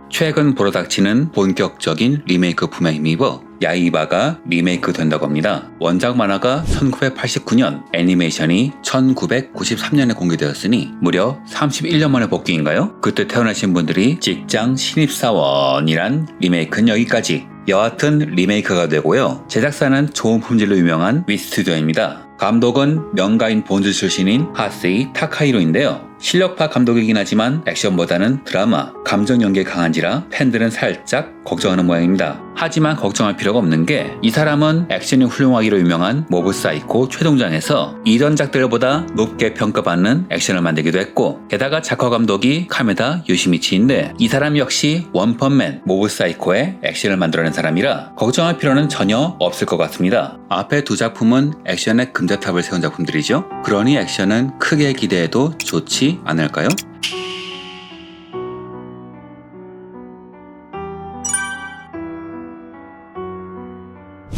최근 브로닥치는 본격적인 리메이크품에 힘입어 야이바가 리메이크 된다고 합니다. 원작 만화가 1989년, 애니메이션이 1993년에 공개되었으니 무려 31년 만에 복귀인가요? 그때 태어나신 분들이 직장 신입사원이란 리메이크는 여기까지. 여하튼 리메이크가 되고요. 제작사는 좋은 품질로 유명한 위스튜디오입니다. 감독은 명가인 본즈 출신인 하세이 타카히로인데요. 실력파 감독이긴 하지만 액션보다는 드라마, 감정 연기에 강한지라 팬들은 살짝 걱정하는 모양입니다. 하지만 걱정할 필요가 없는 게 이 사람은 액션이 훌륭하기로 유명한 모브 사이코 최동장에서 이전 작들보다 높게 평가받는 액션을 만들기도 했고, 게다가 작화 감독이 카메다 요시미치인데 이 사람 역시 원펀맨 모브 사이코의 액션을 만들어낸 사람이라 걱정할 필요는 전혀 없을 것 같습니다. 앞에 두 작품은 액션의 금자탑을 세운 작품들이죠. 그러니 액션은 크게 기대해도 좋지 않을까요?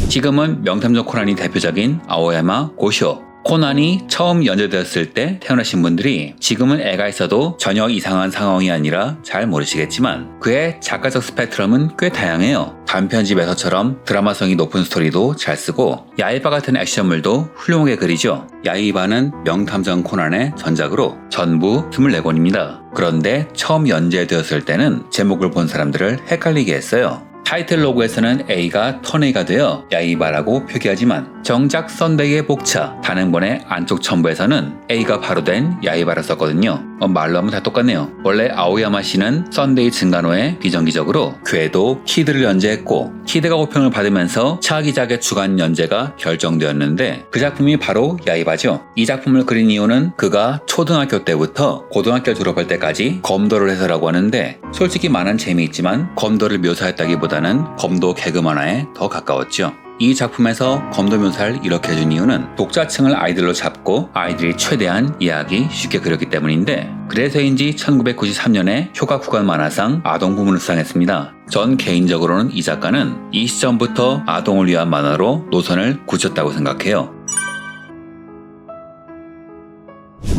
지금은 명탐정 코난이 대표적인 아오야마 고쇼. 코난이 처음 연재되었을 때 태어나신 분들이 지금은 애가 있어도 전혀 이상한 상황이 아니라 잘 모르시겠지만 그의 작가적 스펙트럼은 꽤 다양해요. 단편집에서처럼 드라마성이 높은 스토리도 잘 쓰고 야이바 같은 액션물도 훌륭하게 그리죠. 야이바는 명탐정 코난의 전작으로 전부 24권입니다. 그런데 처음 연재되었을 때는 제목을 본 사람들을 헷갈리게 했어요. 타이틀 로고에서는 A가 턴A가 되어 야이바라고 표기하지만 정작 썬데이의 복차 단행본의 안쪽 첨부에서는 A가 바로 된 야이바라 썼거든요. 말로 하면 다 똑같네요. 원래 아오야마 씨는 썬데이 증간호에 비정기적으로 궤도 키드를 연재했고 키드가 호평을 받으면서 차기작의 주간 연재가 결정되었는데 그 작품이 바로 야이바죠. 이 작품을 그린 이유는 그가 초등학교 때부터 고등학교 졸업할 때까지 검도를 해서라고 하는데 솔직히 많은 재미있지만 검도를 묘사했다기보다는 검도 개그 만화에 더 가까웠죠. 이 작품에서 검도 묘사를 이렇게 해준 이유는 독자층을 아이들로 잡고 아이들이 최대한 이해하기 쉽게 그렸기 때문인데 그래서인지 1993년에 효과 구간 만화상 아동 부문을 수상했습니다. 전 개인적으로는 이 작가는 이 시점부터 아동을 위한 만화로 노선을 굳혔다고 생각해요.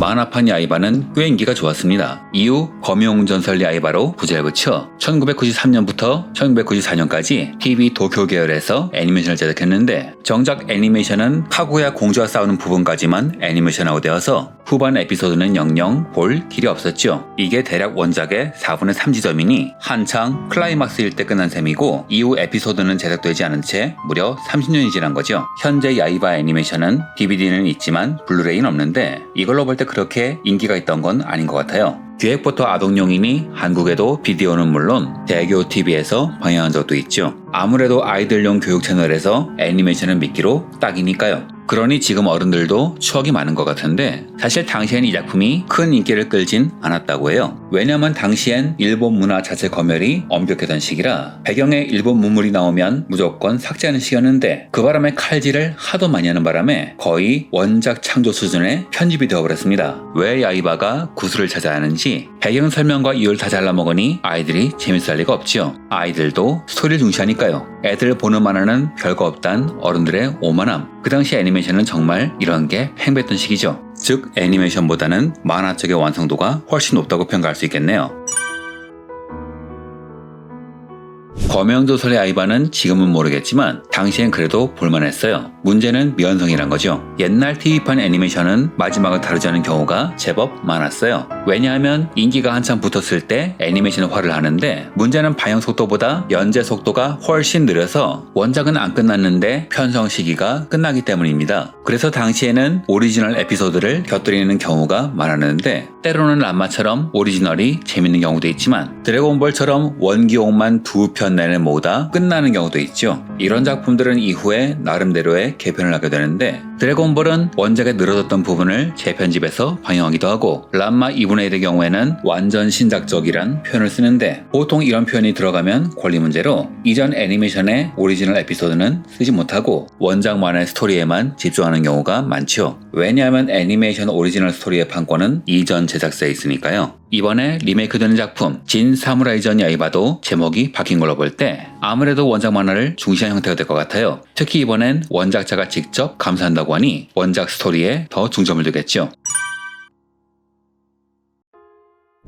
만화판 야이바는 꽤 인기가 좋았습니다. 이후 검용전설 야이바로 부제를 붙여 1993년부터 1994년까지 TV 도쿄 계열에서 애니메이션을 제작했는데 정작 애니메이션은 카구야 공주와 싸우는 부분까지만 애니메이션화가 되어서 후반 에피소드는 영영 볼 길이 없었죠. 이게 대략 원작의 4분의 3 지점이니 한창 클라이막스일 때 끝난 셈이고 이후 에피소드는 제작되지 않은 채 무려 30년이 지난 거죠. 현재 야이바 애니메이션은 DVD는 있지만 블루레이는 없는데 이걸로 볼 때 그렇게 인기가 있던 건 아닌 것 같아요. 기획부터 아동용이니 한국에도 비디오는 물론 대교 TV에서 방영한 적도 있죠. 아무래도 아이들용 교육 채널에서 애니메이션을 믿기로 딱이니까요. 그러니 지금 어른들도 추억이 많은 것 같은데 사실 당시엔 이 작품이 큰 인기를 끌진 않았다고 해요. 왜냐면 당시엔 일본 문화 자체 검열이 엄격했던 시기라 배경에 일본 문물이 나오면 무조건 삭제하는 시기였는데 그 바람에 칼질을 하도 많이 하는 바람에 거의 원작 창조 수준의 편집이 되어버렸습니다. 왜 야이바가 구슬을 찾아야 하는지 배경 설명과 이유를 다 잘라먹으니 아이들이 재밌어 할 리가 없지요. 아이들도 스토리를 중시하니까요. 애들 보는 만화는 별거 없단 어른들의 오만함. 그 당시 애니메이션은 정말 이런 게 팽배했던 시기죠. 즉 애니메이션보다는 만화 쪽의 완성도가 훨씬 높다고 평가할 수 있겠네요. 검영조선의 아이바는 지금은 모르겠지만 당시엔 그래도 볼만했어요. 문제는 미완성이란 거죠. 옛날 TV판 애니메이션은 마지막을 다루지 않은 경우가 제법 많았어요. 왜냐하면 인기가 한참 붙었을 때 애니메이션화를 하는데 문제는 방영 속도보다 연재 속도가 훨씬 느려서 원작은 안 끝났는데 편성 시기가 끝나기 때문입니다. 그래서 당시에는 오리지널 에피소드를 곁들이는 경우가 많았는데 때로는 람마처럼 오리지널이 재밌는 경우도 있지만 드래곤볼처럼 원기옥만 2편 내내 모다 끝나는 경우도 있죠. 이런 작품들은 이후에 나름대로의 개편을 하게 되는데 드래곤볼은 원작에 늘어졌던 부분을 재편집해서 방영하기도 하고 람마 2분의 1의 경우에는 완전 신작적이란 표현을 쓰는데 보통 이런 표현이 들어가면 권리 문제로 이전 애니메이션의 오리지널 에피소드는 쓰지 못하고 원작만의 스토리에만 집중하는 경우가 많죠. 왜냐하면 애니메이션 오리지널 스토리의 판권은 이전 제작사에 있으니까요. 이번에 리메이크되는 작품 진 사무라이 전 야이바도 제목이 바뀐 걸로 볼 때 아무래도 원작 만화를 중시한 형태가 될 것 같아요. 특히 이번엔 원작자가 직접 감사한다고 하니 원작 스토리에 더 중점을 두겠죠.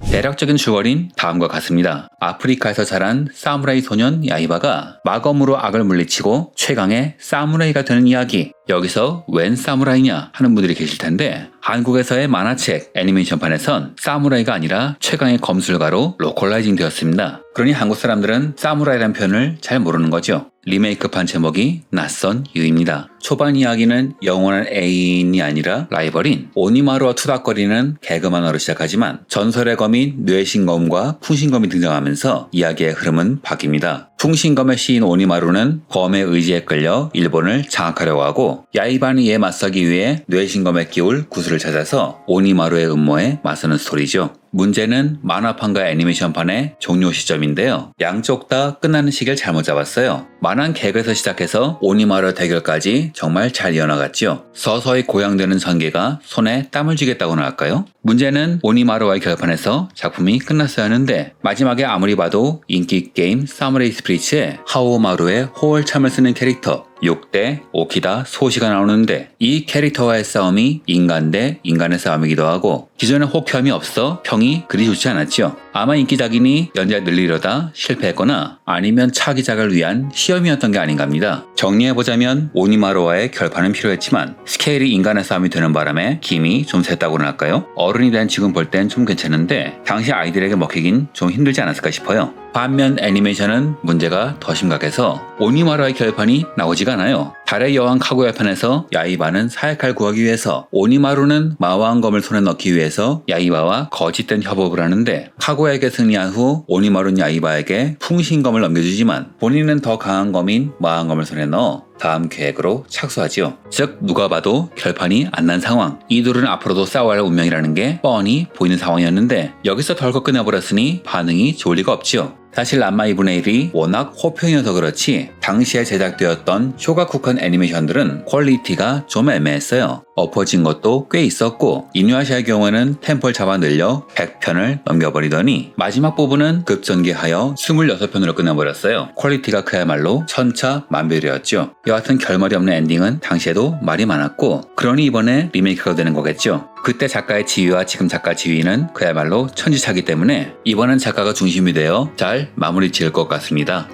대략적인 줄거리는 다음과 같습니다. 아프리카에서 자란 사무라이 소년 야이바가 마검으로 악을 물리치고 최강의 사무라이가 되는 이야기. 여기서 웬 사무라이냐 하는 분들이 계실 텐데 한국에서의 만화책 애니메이션판에선 사무라이가 아니라 최강의 검술가로 로컬라이징 되었습니다. 그러니 한국 사람들은 사무라이라는 표현을 잘 모르는 거죠. 리메이크판 제목이 낯선 이유입니다. 초반 이야기는 영원한 애인이 아니라 라이벌인 오니마루와 투닥거리는 개그만화로 시작하지만 전설의 검인 뇌신검과 풍신검이 등장하면서 이야기의 흐름은 바뀝니다. 풍신검의 시인 오니마루는 검의 의지에 끌려 일본을 장악하려고 하고 야이바는 이에 맞서기 위해 뇌신검에 끼울 구슬을 찾아서 오니마루의 음모에 맞서는 스토리죠. 문제는 만화판과 애니메이션판의 종료 시점인데요. 양쪽 다 끝나는 시기를 잘못 잡았어요. 만화는 개그에서 시작해서 오니마루 대결까지 정말 잘 이어나갔죠. 서서히 고양되는 전개가 손에 땀을 쥐겠다고나 할까요? 문제는 오니마루와의 결판에서 작품이 끝났어야 하는데 마지막에 아무리 봐도 인기 게임 사무라이 스피릿의 하오마루의 호월참을 쓰는 캐릭터 6대 오키다 소시가 나오는데 이 캐릭터와의 싸움이 인간 대 인간의 싸움이기도 하고 기존에 호평이 없어 평이 그리 좋지 않았죠. 아마 인기작이니 연재 늘리려다 실패했거나 아니면 차기작을 위한 시험이었던 게 아닌가 합니다. 정리해보자면 오니마루와의 결판은 필요했지만 스케일이 인간의 싸움이 되는 바람에 김이 좀 샜다고나 할까요? 어른이 된 지금 볼 땐 좀 괜찮은데 당시 아이들에게 먹히긴 좀 힘들지 않았을까 싶어요. 반면 애니메이션은 문제가 더 심각해서 오니마루와의 결판이 나오지가 않아요. 달의 여왕 카구야 편에서 야이바는 사약칼 구하기 위해서 오니마루는 마왕검을 손에 넣기 위해서 야이바와 거짓된 협업을 하는데 카구야에게 승리한 후 오니마루는 야이바에게 풍신검을 넘겨주지만 본인은 더 강한 검인 마왕검을 손에 넣어 다음 계획으로 착수하지요. 즉 누가 봐도 결판이 안 난 상황. 이 둘은 앞으로도 싸워야 할 운명이라는 게 뻔히 보이는 상황이었는데 여기서 덜컥 끝내버렸으니 반응이 좋을 리가 없지요. 사실 람마 2분의 1이 워낙 호평이어서 그렇지 당시에 제작되었던 쇼가쿠칸 애니메이션들은 퀄리티가 좀 애매했어요. 엎어진 것도 꽤 있었고 이누야샤의 경우에는 템포를 잡아 늘려 100편을 넘겨버리더니 마지막 부분은 급전개하여 26편으로 끝내버렸어요. 퀄리티가 그야말로 천차만별이었죠. 여하튼 결말이 없는 엔딩은 당시에도 말이 많았고 그러니 이번에 리메이크가 되는 거겠죠. 그때 작가의 지위와 지금 작가 지위는 그야말로 천지차기 때문에 이번엔 작가가 중심이 되어 잘 마무리 지을 것 같습니다.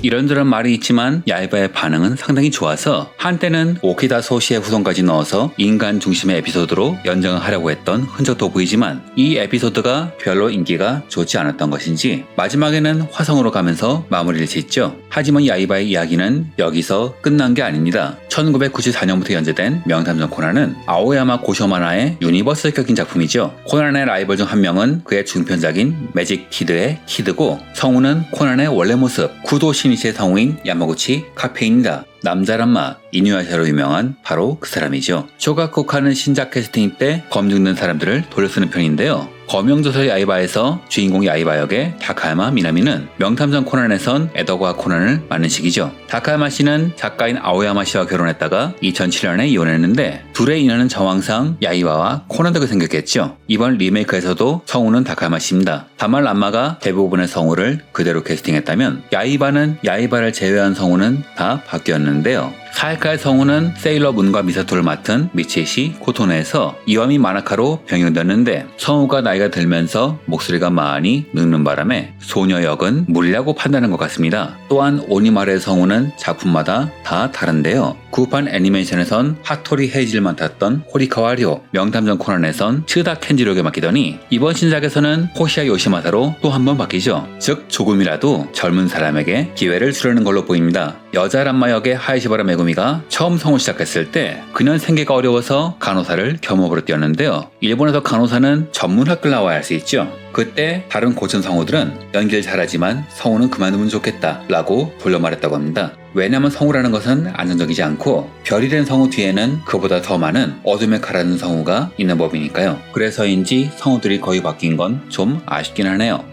이런저런 말이 있지만 야이바의 반응은 상당히 좋아서 한때는 오키다 소시의 후손까지 넣어서 인간 중심의 에피소드로 연장을 하려고 했던 흔적도 보이지만 이 에피소드가 별로 인기가 좋지 않았던 것인지 마지막에는 화성으로 가면서 마무리를 짓죠. 하지만 야이바의 이야기는 여기서 끝난 게 아닙니다. 1994년부터 연재된 명탐정 코난은 아오야마 고쇼마나의 유니버스를 껴낀 작품이죠. 코난의 라이벌 중 한 명은 그의 중편작인 매직 키드의 키드고 성우는 코난의 원래 모습 구도 시니시의 성우인 야마구치 카페입니다. 남자란마 이누야샤로 유명한 바로 그 사람이죠. 쇼가쿠칸은 신작 캐스팅 때 검 죽는 사람들을 돌려쓰는 편인데요. 거명조설 야이바에서 주인공 야이바 역의 다카야마 미나미는 명탐정 코난에선 에더과 코난을 맡는 시기죠. 다카야마 씨는 작가인 아오야마 씨와 결혼했다가 2007년에 이혼했는데 둘의 인연은 정황상 야이바와 코난 덕에 생겼겠죠. 이번 리메이크에서도 성우는 다카야마 씨입니다. 다만 람마가 대부분의 성우를 그대로 캐스팅했다면 야이바는 야이바를 제외한 성우는 다 바뀌었는데요. 사야카의 성우는 세일러문과 미사토를 맡은 미치시 코토네에서 이와미 마나카로 변경됐는데 성우가 나이가 들면서 목소리가 많이 늙는 바람에 소녀 역은 무리라고 판단한 것 같습니다. 또한 오니마루의 성우는 작품마다 다 다른데요. 구판 애니메이션에선 하토리 헤이지를 맡았던 호리카와 료, 명탐정 코난에선 츠다 켄지로에게 맡기더니 이번 신작에서는 호시야 요시마사로 또 한 번 바뀌죠. 즉 조금이라도 젊은 사람에게 기회를 주려는 걸로 보입니다. 여자 람마 역의 하이시바라 메구미가 처음 성우 시작했을 때 그년 생계가 어려워서 간호사를 겸업으로 뛰었는데요. 일본에서 간호사는 전문 학교를 나와야 할 수 있죠. 그때 다른 고전 성우들은 연기를 잘하지만 성우는 그만두면 좋겠다 라고 돌려 말했다고 합니다. 왜냐면 성우라는 것은 안정적이지 않고 별이 된 성우 뒤에는 그보다 더 많은 어둠에 가라앉는 성우가 있는 법이니까요. 그래서인지 성우들이 거의 바뀐 건 좀 아쉽긴 하네요.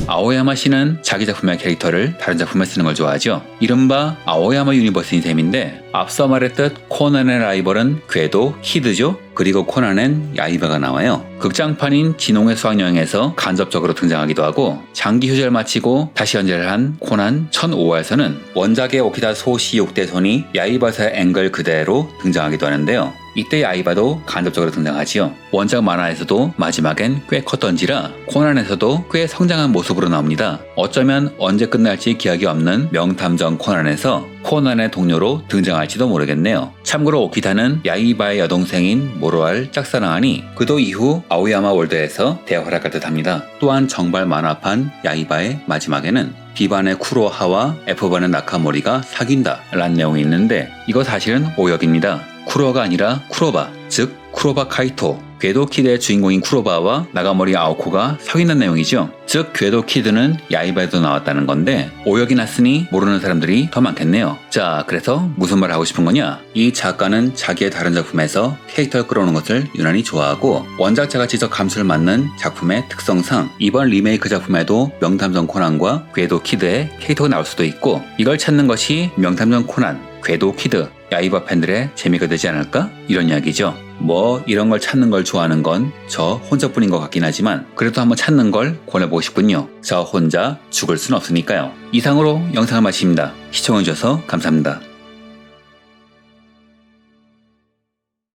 아오야마 씨는 자기 작품의 캐릭터를 다른 작품에 쓰는 걸 좋아하죠. 이른바 아오야마 유니버스인 셈인데 앞서 말했듯 코난의 라이벌은 궤도 키드죠. 그리고 코난엔 야이바가 나와요. 극장판인 진홍의 수학여행에서 간접적으로 등장하기도 하고 장기 휴재를 마치고 다시 연재를 한 코난 1005화에서는 원작의 오키다 소시 6대 손이 야이바사의 앵글 그대로 등장하기도 하는데요. 이때 야이바도 간접적으로 등장하지요. 원작 만화에서도 마지막엔 꽤 컸던지라 코난에서도 꽤 성장한 모습으로 나옵니다. 어쩌면 언제 끝날지 기약이 없는 명탐정 코난에서 코난의 동료로 등장할지도 모르겠네요. 참고로 오키다는 야이바의 여동생인 모로아를 짝사랑하니 그도 이후 아오야마 월드에서 대활약할 듯합니다. 또한 정발 만화판 야이바의 마지막에는 B반의 쿠로하와 F반의 나카모리가 사귄다 라는 내용이 있는데 이거 사실은 오역입니다. 쿠로가 아니라 쿠로바, 즉 쿠로바 카이토, 궤도 키드의 주인공인 쿠로바와 나가모리 아오코가 사귄다는 내용이죠. 즉 궤도 키드는 야이바에도 나왔다는 건데 오역이 났으니 모르는 사람들이 더 많겠네요. 자, 그래서 무슨 말을 하고 싶은 거냐? 이 작가는 자기의 다른 작품에서 캐릭터를 끌어오는 것을 유난히 좋아하고 원작자가 지적 감수를 맞는 작품의 특성상 이번 리메이크 작품에도 명탐정 코난과 궤도 키드의 캐릭터가 나올 수도 있고 이걸 찾는 것이 명탐정 코난, 궤도 키드, 야이바 팬들의 재미가 되지 않을까? 이런 이야기죠. 뭐 이런 걸 찾는 걸 좋아하는 건 저 혼자뿐인 것 같긴 하지만 그래도 한번 찾는 걸 권해보고 싶군요. 저 혼자 죽을 순 없으니까요. 이상으로 영상을 마칩니다. 시청해주셔서 감사합니다.